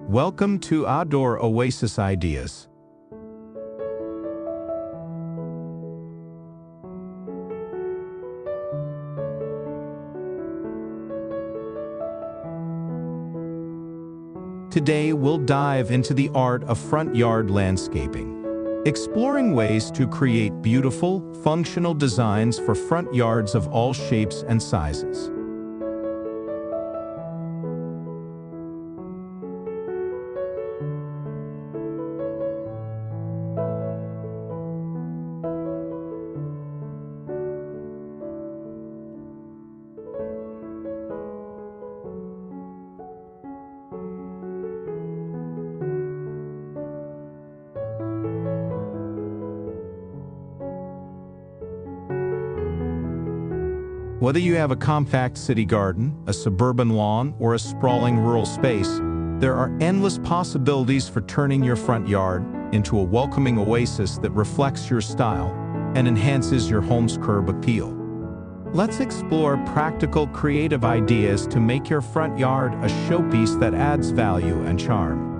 Welcome to Outdoor Oasis Ideas. Today we'll dive into the art of front yard landscaping, exploring ways to create beautiful, functional designs for front yards of all shapes and sizes. Whether you have a compact city garden, a suburban lawn, or a sprawling rural space, there are endless possibilities for turning your front yard into a welcoming oasis that reflects your style and enhances your home's curb appeal. Let's explore practical, creative ideas to make your front yard a showpiece that adds value and charm.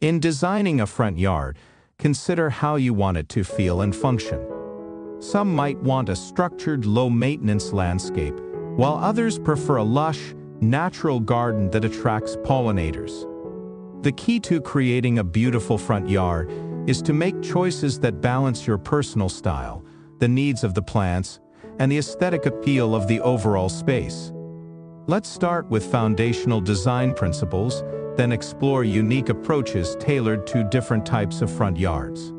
In designing a front yard, consider how you want it to feel and function. Some might want a structured, low-maintenance landscape, while others prefer a lush, natural garden that attracts pollinators. The key to creating a beautiful front yard is to make choices that balance your personal style, the needs of the plants, and the aesthetic appeal of the overall space. Let's start with foundational design principles, then explore unique approaches tailored to different types of front yards.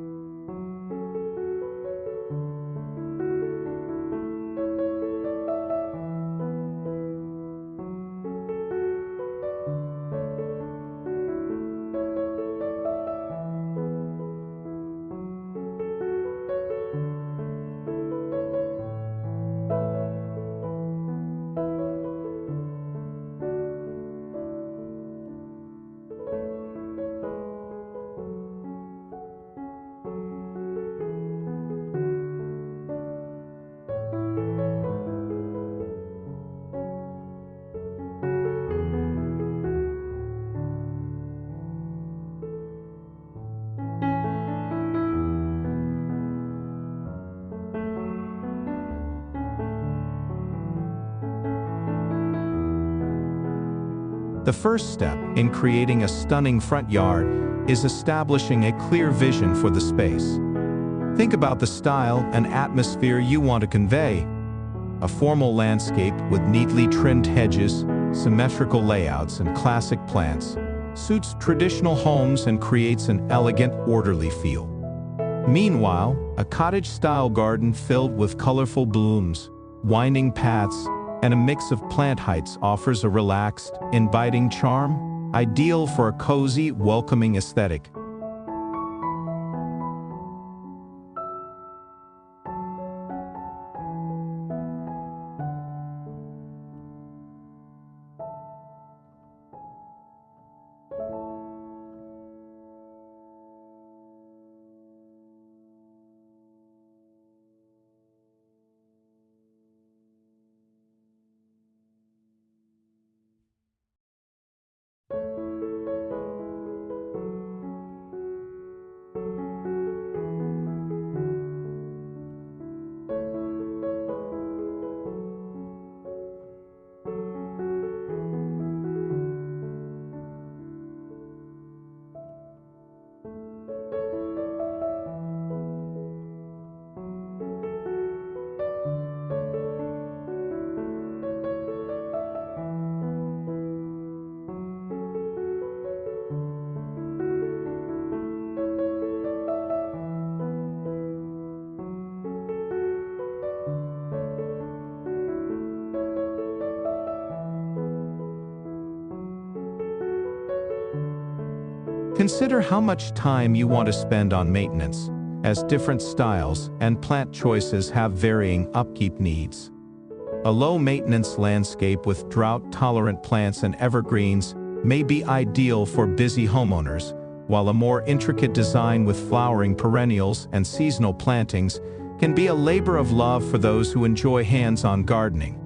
The first step in creating a stunning front yard is establishing a clear vision for the space. Think about the style and atmosphere you want to convey. A formal landscape with neatly trimmed hedges, symmetrical layouts, and classic plants suits traditional homes and creates an elegant, orderly feel. Meanwhile, a cottage-style garden filled with colorful blooms, winding paths, and a mix of plant heights offers a relaxed, inviting charm, ideal for a cozy, welcoming aesthetic. Consider how much time you want to spend on maintenance, as different styles and plant choices have varying upkeep needs. A low-maintenance landscape with drought-tolerant plants and evergreens may be ideal for busy homeowners, while a more intricate design with flowering perennials and seasonal plantings can be a labor of love for those who enjoy hands-on gardening.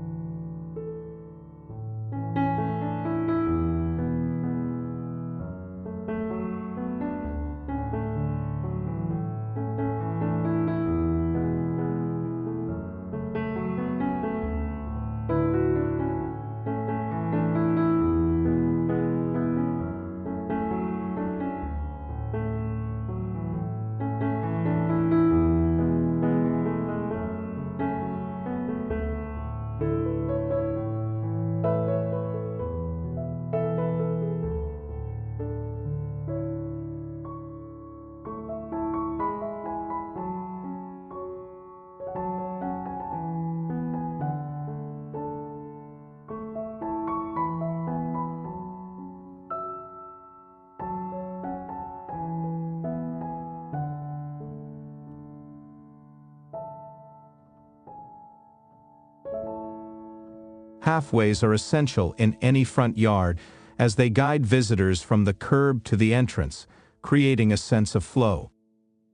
Pathways are essential in any front yard as they guide visitors from the curb to the entrance, creating a sense of flow.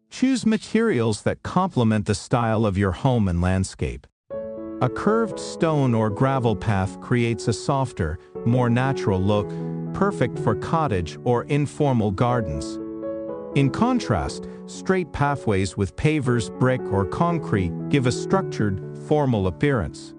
Choose materials that complement the style of your home and landscape. A curved stone or gravel path creates a softer, more natural look, perfect for cottage or informal gardens. In contrast, straight pathways with pavers, brick, or concrete give a structured, formal appearance.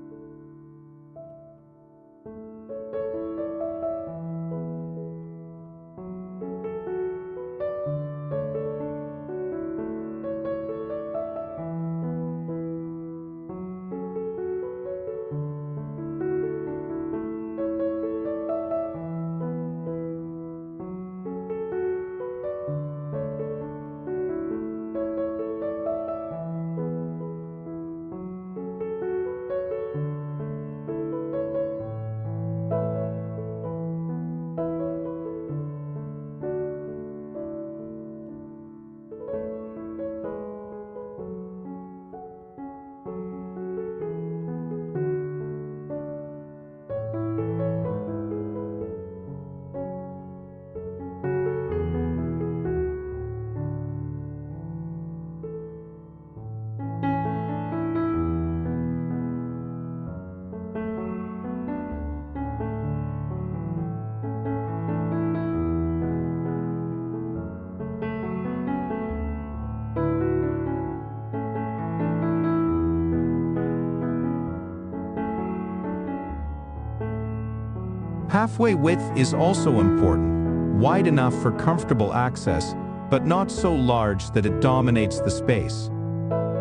Pathway width is also important, wide enough for comfortable access, but not so large that it dominates the space.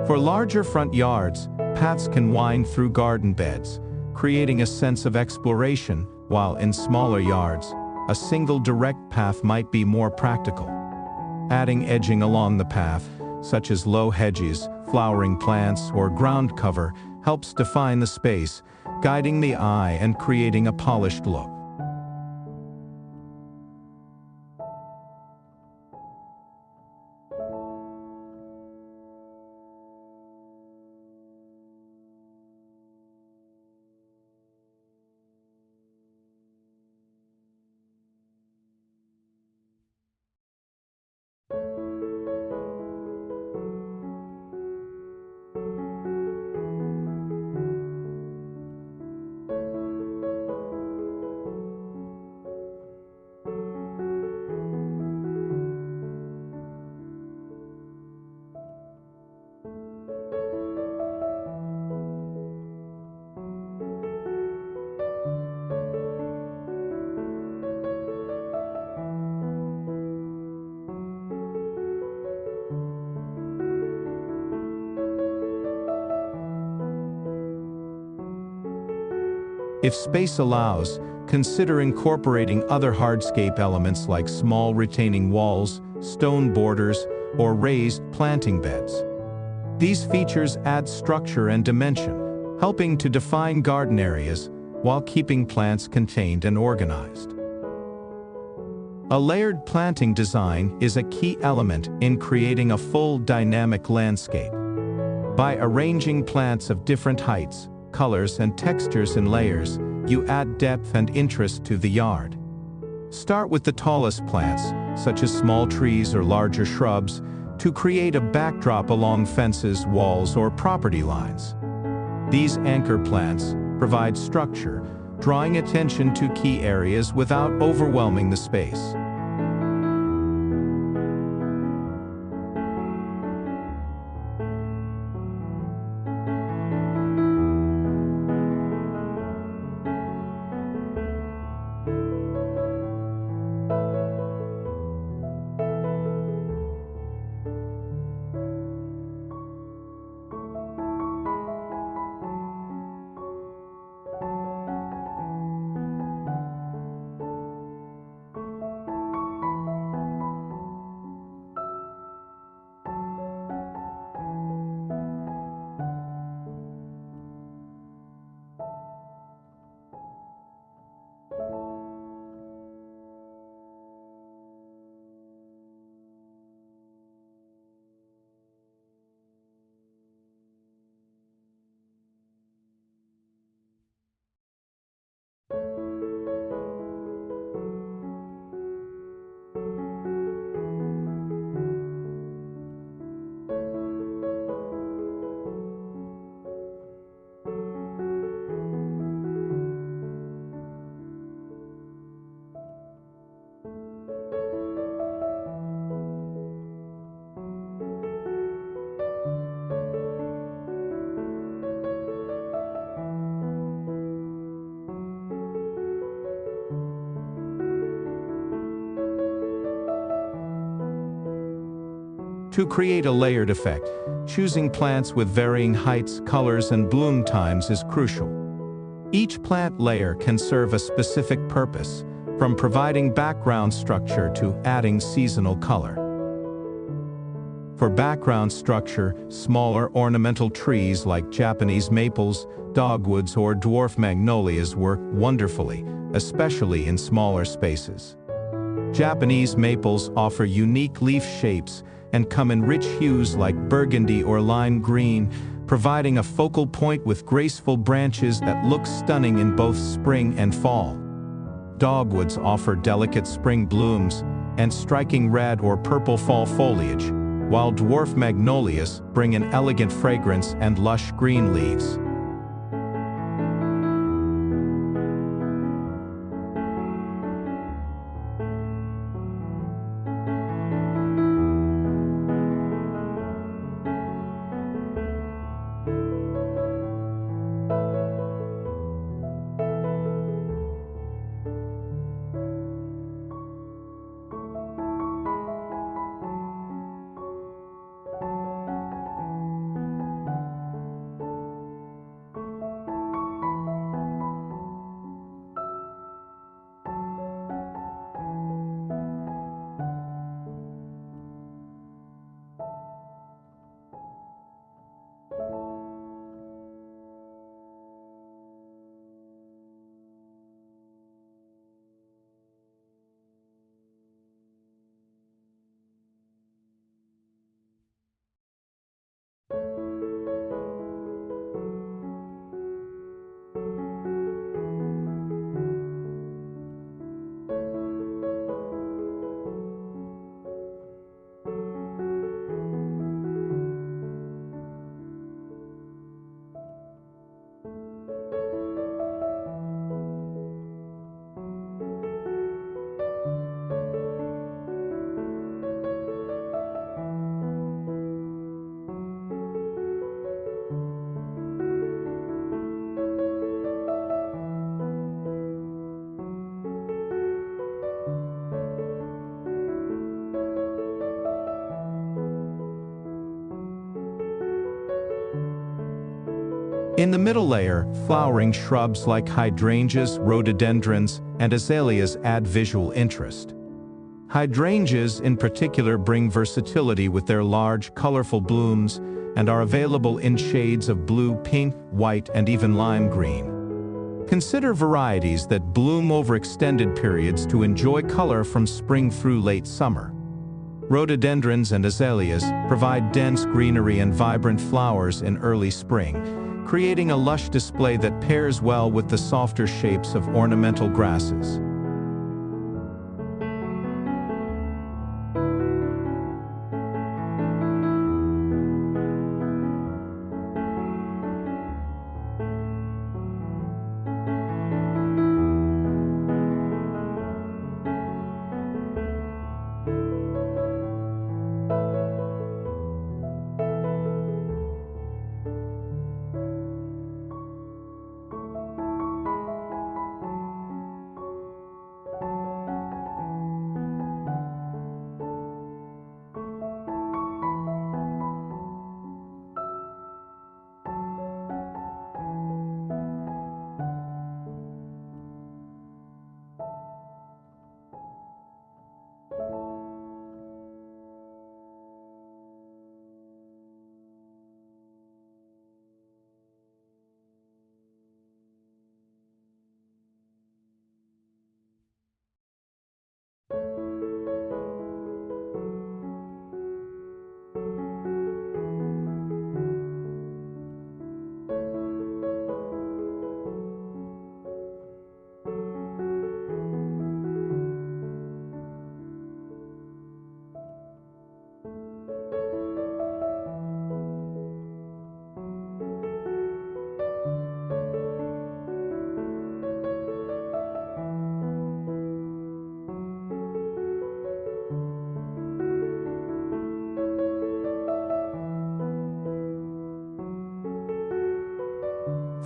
For larger front yards, paths can wind through garden beds, creating a sense of exploration, while in smaller yards, a single direct path might be more practical. Adding edging along the path, such as low hedges, flowering plants, or ground cover, helps define the space, guiding the eye and creating a polished look. If space allows, consider incorporating other hardscape elements like small retaining walls, stone borders, or raised planting beds. These features add structure and dimension, helping to define garden areas while keeping plants contained and organized. A layered planting design is a key element in creating a full dynamic landscape. By arranging plants of different heights, colors, and textures in layers, you add depth and interest to the yard. Start with the tallest plants, such as small trees or larger shrubs, to create a backdrop along fences, walls, or property lines. These anchor plants provide structure, drawing attention to key areas without overwhelming the space. To create a layered effect, choosing plants with varying heights, colors, and bloom times is crucial. Each plant layer can serve a specific purpose, from providing background structure to adding seasonal color. For background structure, smaller ornamental trees like Japanese maples, dogwoods, or dwarf magnolias work wonderfully, especially in smaller spaces. Japanese maples offer unique leaf shapes and come in rich hues like burgundy or lime green, providing a focal point with graceful branches that look stunning in both spring and fall. Dogwoods offer delicate spring blooms and striking red or purple fall foliage, while dwarf magnolias bring an elegant fragrance and lush green leaves. In the middle layer, flowering shrubs like hydrangeas, rhododendrons, and azaleas add visual interest. Hydrangeas in particular bring versatility with their large, colorful blooms and are available in shades of blue, pink, white, and even lime green. Consider varieties that bloom over extended periods to enjoy color from spring through late summer. Rhododendrons and azaleas provide dense greenery and vibrant flowers in early spring, creating a lush display that pairs well with the softer shapes of ornamental grasses.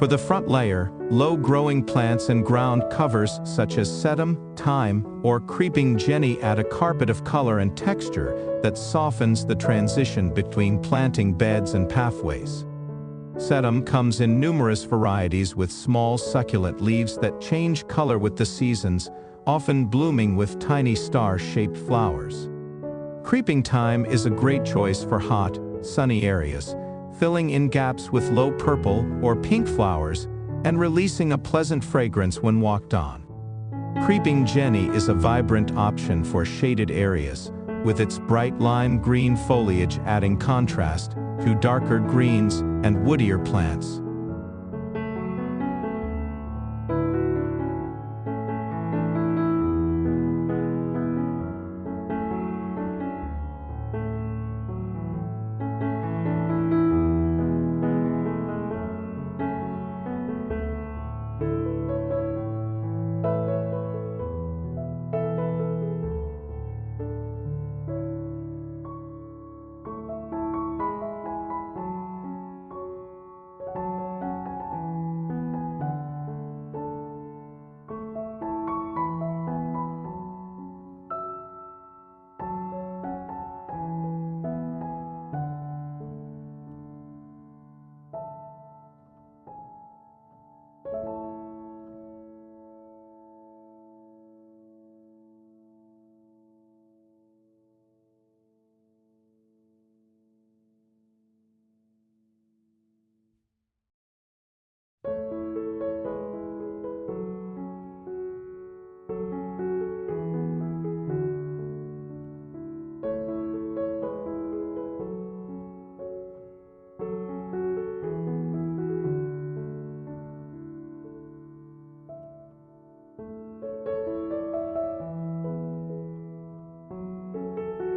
For the front layer, low-growing plants and ground covers such as sedum, thyme, or creeping jenny add a carpet of color and texture that softens the transition between planting beds and pathways. Sedum comes in numerous varieties with small succulent leaves that change color with the seasons, often blooming with tiny star-shaped flowers. Creeping thyme is a great choice for hot, sunny areas, filling in gaps with low purple or pink flowers and releasing a pleasant fragrance when walked on. Creeping jenny is a vibrant option for shaded areas, with its bright lime green foliage adding contrast to darker greens and woodier plants.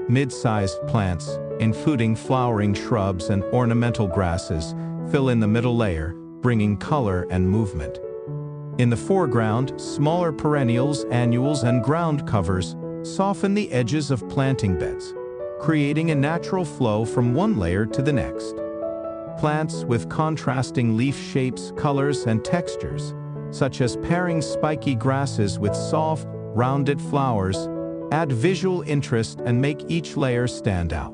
Mid-sized plants, including flowering shrubs and ornamental grasses, fill in the middle layer, bringing color and movement. In the foreground, smaller perennials, annuals, and ground covers soften the edges of planting beds, creating a natural flow from one layer to the next. Plants with contrasting leaf shapes, colors, and textures, such as pairing spiky grasses with soft, rounded flowers, add visual interest and make each layer stand out.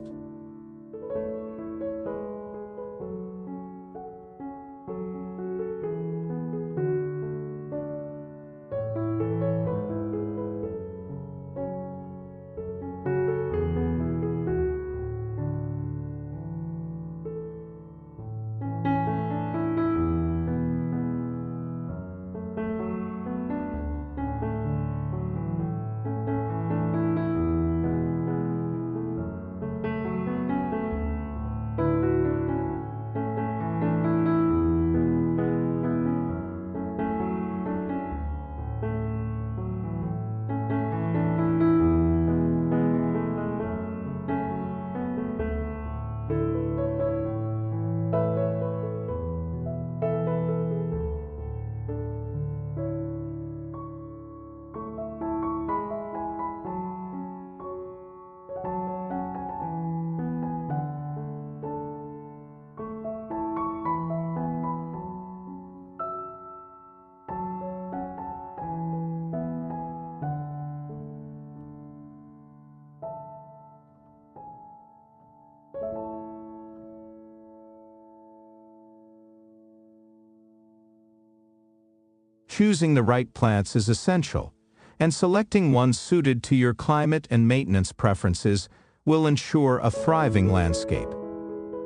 Choosing the right plants is essential, and selecting ones suited to your climate and maintenance preferences will ensure a thriving landscape.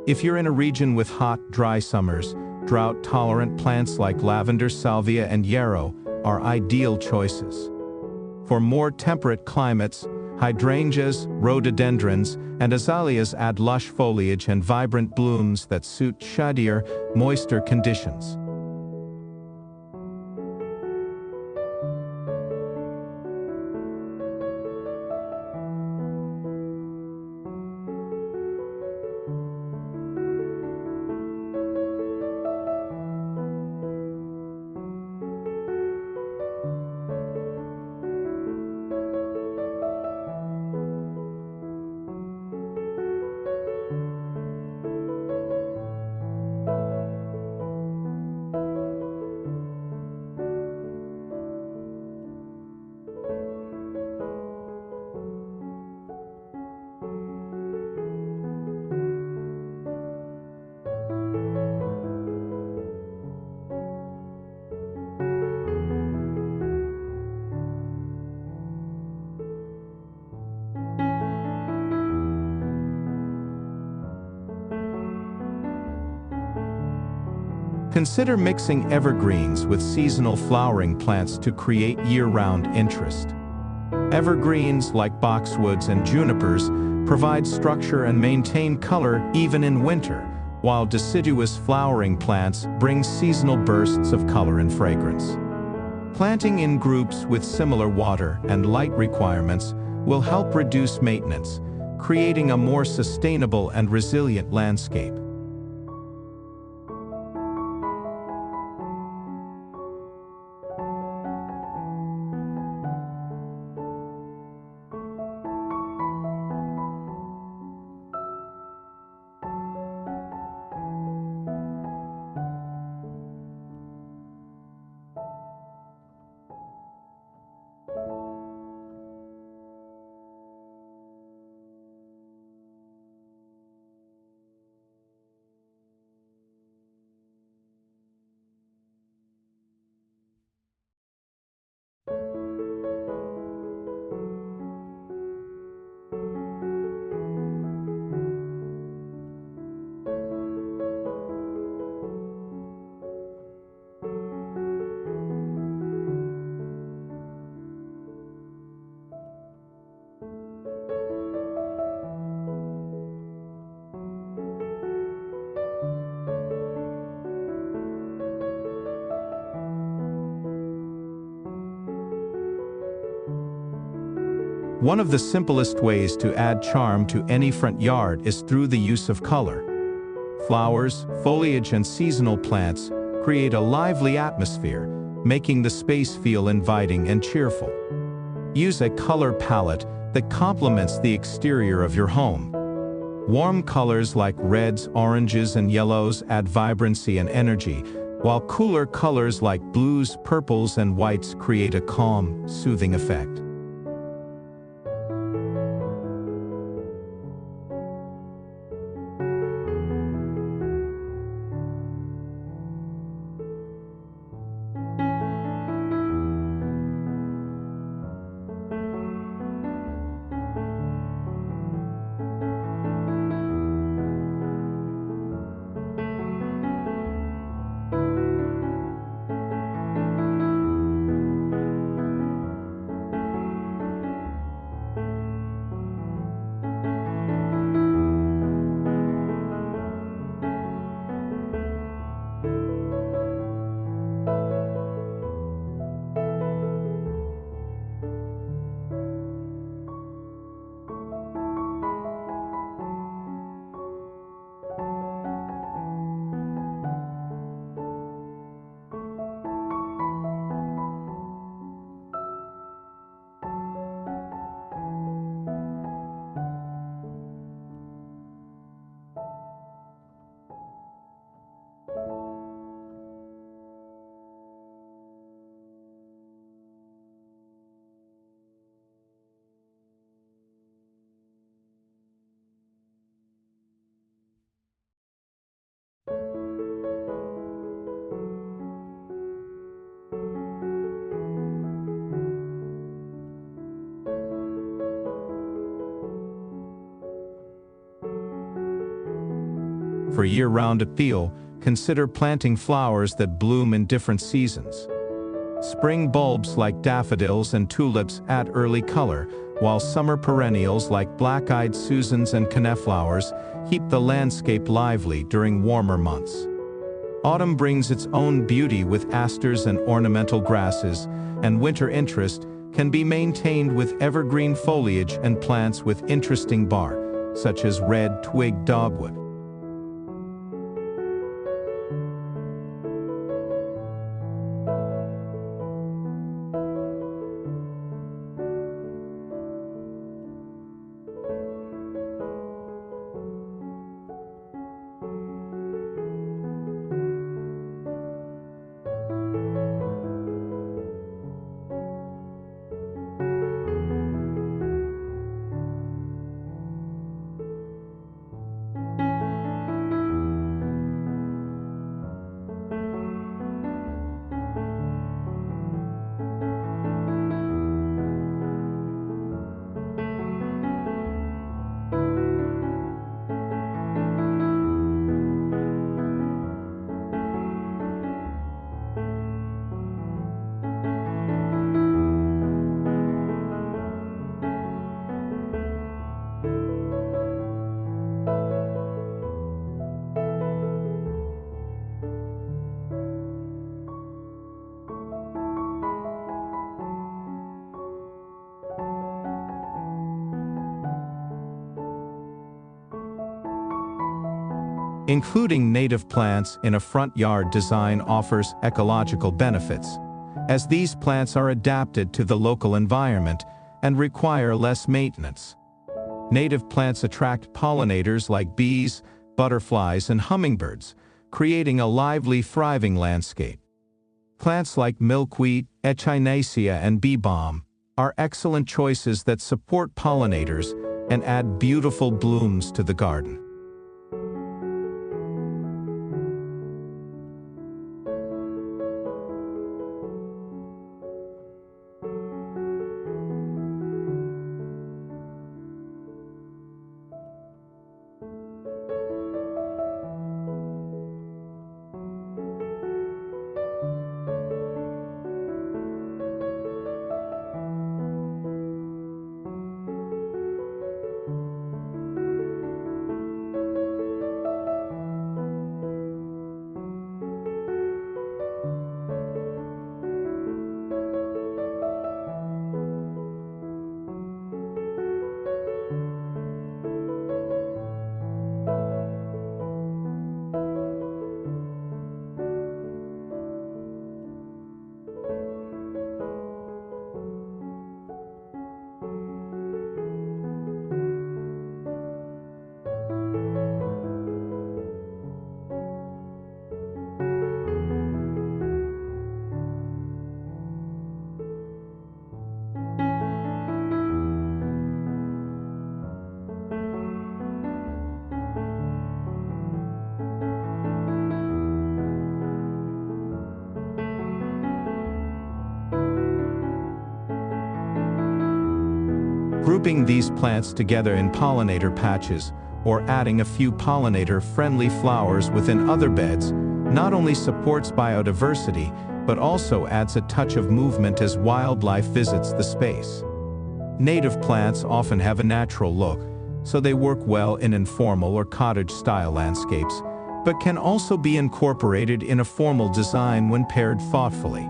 If you're in a region with hot, dry summers, drought-tolerant plants like lavender, salvia, and yarrow are ideal choices. For more temperate climates, hydrangeas, rhododendrons, and azaleas add lush foliage and vibrant blooms that suit shadier, moister conditions. Consider mixing evergreens with seasonal flowering plants to create year-round interest. Evergreens like boxwoods and junipers provide structure and maintain color even in winter, while deciduous flowering plants bring seasonal bursts of color and fragrance. Planting in groups with similar water and light requirements will help reduce maintenance, creating a more sustainable and resilient landscape. One of the simplest ways to add charm to any front yard is through the use of color. Flowers, foliage, and seasonal plants create a lively atmosphere, making the space feel inviting and cheerful. Use a color palette that complements the exterior of your home. Warm colors like reds, oranges, and yellows add vibrancy and energy, while cooler colors like blues, purples, and whites create a calm, soothing effect. For year-round appeal, consider planting flowers that bloom in different seasons. Spring bulbs like daffodils and tulips add early color, while summer perennials like black-eyed Susans and coneflowers keep the landscape lively during warmer months. Autumn brings its own beauty with asters and ornamental grasses, and winter interest can be maintained with evergreen foliage and plants with interesting bark, such as red-twig dogwood. Including native plants in a front yard design offers ecological benefits, as these plants are adapted to the local environment and require less maintenance. Native plants attract pollinators like bees, butterflies, and hummingbirds, creating a lively, thriving landscape. Plants like milkweed, echinacea, and bee balm are excellent choices that support pollinators and add beautiful blooms to the garden. Grouping these plants together in pollinator patches or adding a few pollinator-friendly flowers within other beds not only supports biodiversity, but also adds a touch of movement as wildlife visits the space. Native plants often have a natural look, so they work well in informal or cottage-style landscapes, but can also be incorporated in a formal design when paired thoughtfully.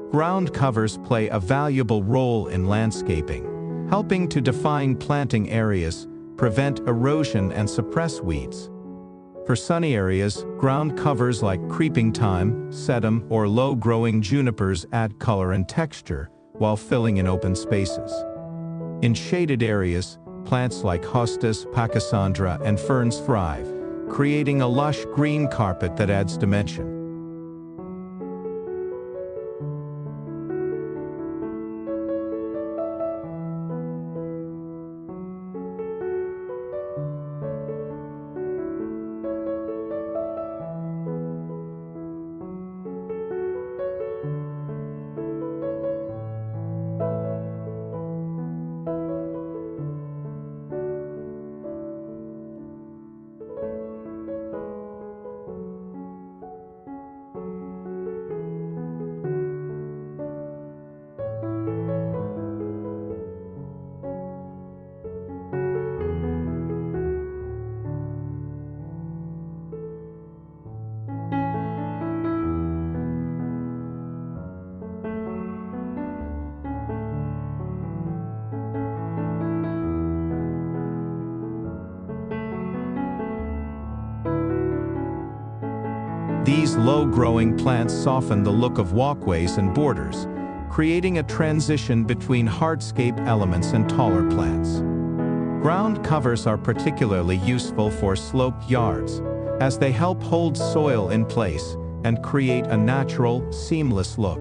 Ground covers play a valuable role in landscaping, helping to define planting areas, prevent erosion, and suppress weeds. For sunny areas, ground covers like creeping thyme, sedum, or low-growing junipers add color and texture while filling in open spaces. In shaded areas, plants like hostas, pachysandra, and ferns thrive, creating a lush green carpet that adds dimension. These low-growing plants soften the look of walkways and borders, creating a transition between hardscape elements and taller plants. Ground covers are particularly useful for sloped yards, as they help hold soil in place and create a natural, seamless look.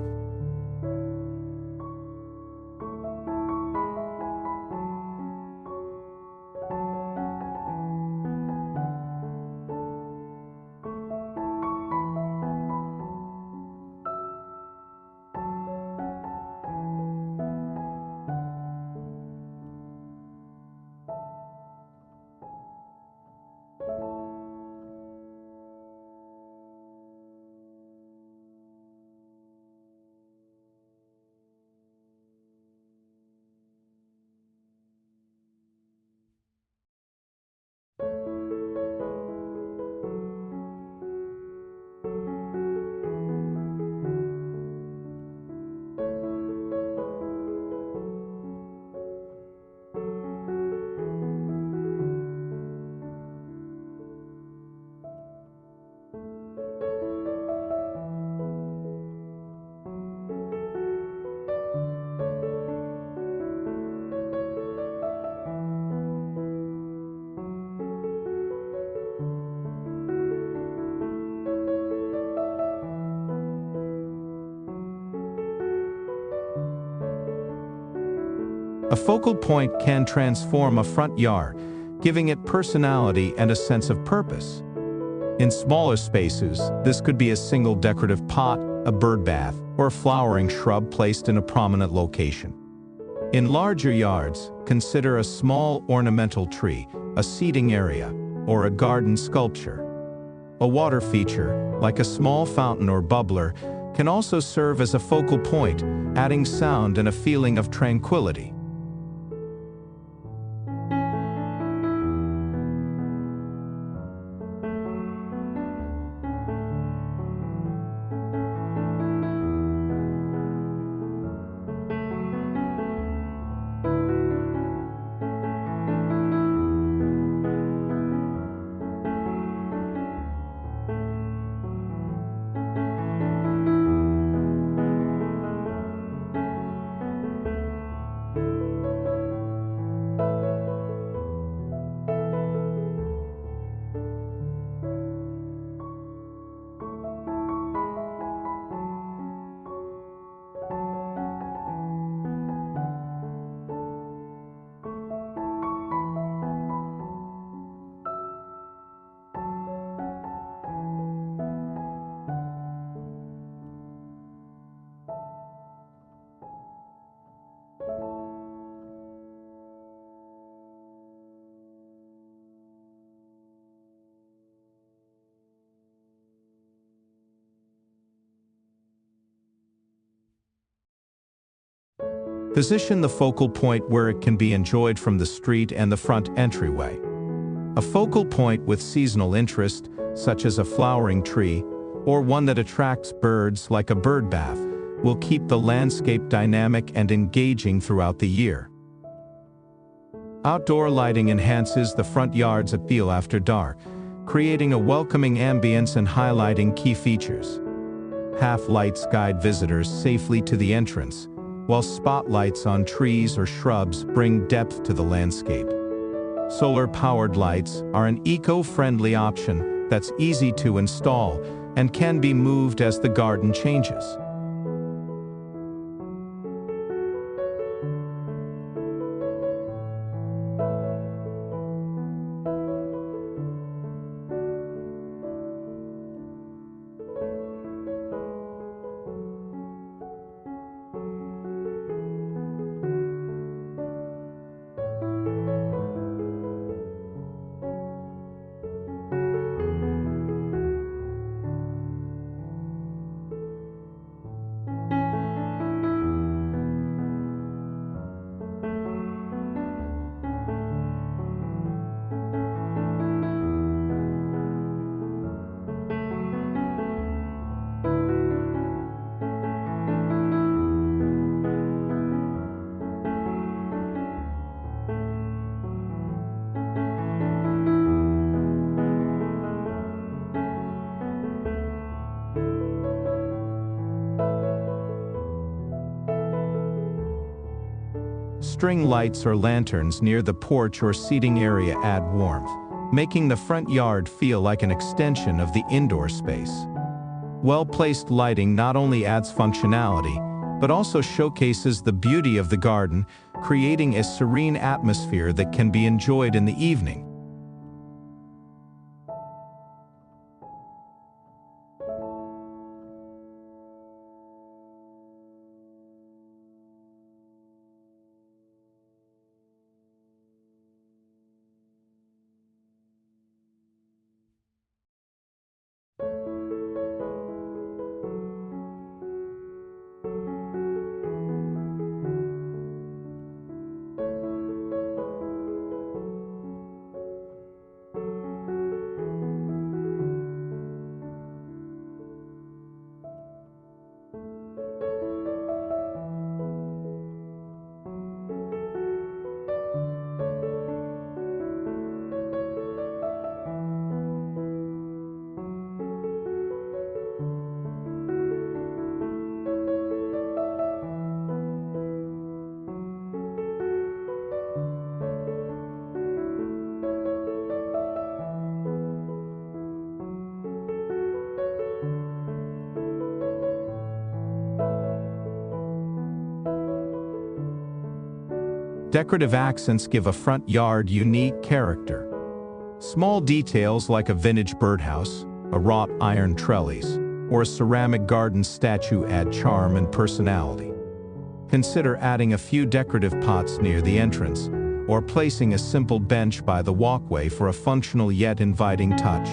A focal point can transform a front yard, giving it personality and a sense of purpose. In smaller spaces, this could be a single decorative pot, a bird bath, or a flowering shrub placed in a prominent location. In larger yards, consider a small ornamental tree, a seating area, or a garden sculpture. A water feature, like a small fountain or bubbler, can also serve as a focal point, adding sound and a feeling of tranquility. Position the focal point where it can be enjoyed from the street and the front entryway. A focal point with seasonal interest, such as a flowering tree, or one that attracts birds like a bird bath, will keep the landscape dynamic and engaging throughout the year. Outdoor lighting enhances the front yard's appeal after dark, creating a welcoming ambience and highlighting key features. Half lights guide visitors safely to the entrance, while spotlights on trees or shrubs bring depth to the landscape. Solar-powered lights are an eco-friendly option that's easy to install and can be moved as the garden changes. String lights or lanterns near the porch or seating area add warmth, making the front yard feel like an extension of the indoor space. Well-placed lighting not only adds functionality, but also showcases the beauty of the garden, creating a serene atmosphere that can be enjoyed in the evening. Decorative accents give a front yard unique character. Small details like a vintage birdhouse, a wrought iron trellis, or a ceramic garden statue add charm and personality. Consider adding a few decorative pots near the entrance, or placing a simple bench by the walkway for a functional yet inviting touch.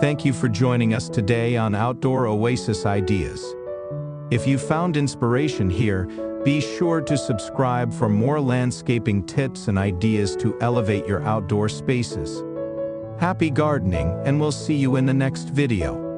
Thank you for joining us today on Outdoor Oasis Ideas. If you found inspiration here, be sure to subscribe for more landscaping tips and ideas to elevate your outdoor spaces. Happy gardening, and we'll see you in the next video.